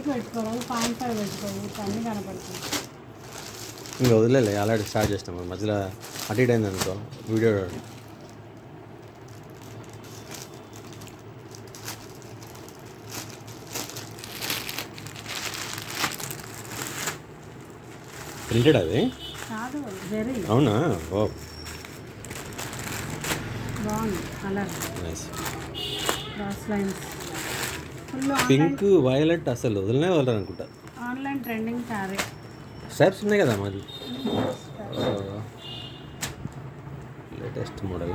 పైకి పెట్టుకోవాలి, 0.5 పెట్టుకోవాలి, అన్నీ కనపడుతుంది. ఇంకా వదిలేలే, ఆల్రెడీ స్టార్ట్ చేసినాం, మధ్యలో అటు ఇటు అయింది అనుకో వీడియో. ప్రింటెడ్ అది కాదు, జరీ. అవునా? ఓ బాగుంది colour, nice. Cross lines, full pink violet అసలు వదిలినే వదలరు అనుకుంటా. Online trending sari. స్ట్రైప్స్ ఉన్నాయి కదా మాది, లేటెస్ట్ మోడల్.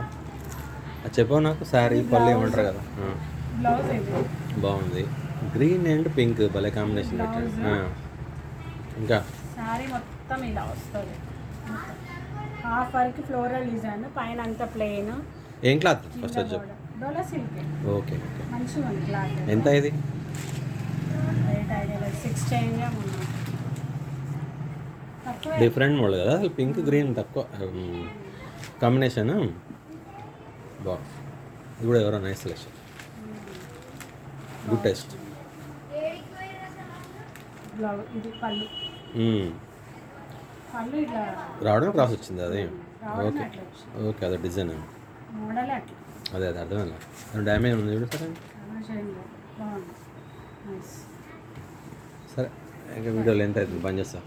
అది చెప్పావు నాకు, శారీ పళ్ళు ఏమంటారు కదా. బ్లౌజ్ ఇది బాగుంది, గ్రీన్ అండ్ పింక్ భలే కాంబినేషన్ పెట్టాడు. ఇంకా శారీ మొత్తం ఇలా వస్తుంది, హాఫ్ వరకు ఫ్లోరల్ డిజైన్, పైన అంతా ప్లెయిన్. ఏం క్లాత్ ఫస్ట్ వచ్చి చెప్పు. డోలా సిల్క్. Okay okay. మంచిగా ఉంది క్లాత్. ఎంత ఇది? రేట్ ఐడియా 6 చేంజ్ తక్కువ. డిఫరెంట్ మోడల్ కదా, అసలు పింక్ గ్రీన్ తక్కువ కాంబినేషన్. బాగుంది, ఇది కూడా ఎవరో nice selection, good taste. Blouse ఇది పళ్ళు, పళ్ళు ఇట్లా రావడం క్రాస్ వచ్చింది అది. రావడమే ఓకే అట్లా వచ్చింది. ఓకే, అదే డిజైన్ మోడలే అట్లా, అదే అర్థమైందా. డ్యామేజ్ ఉంది చూడు సార్. చాలా షైన్ లేదు, బాగుంది, నైస్. సరే, ఇంకా వీడియోలో ఎంత అవుతుంది, బంద్ చేస్తా.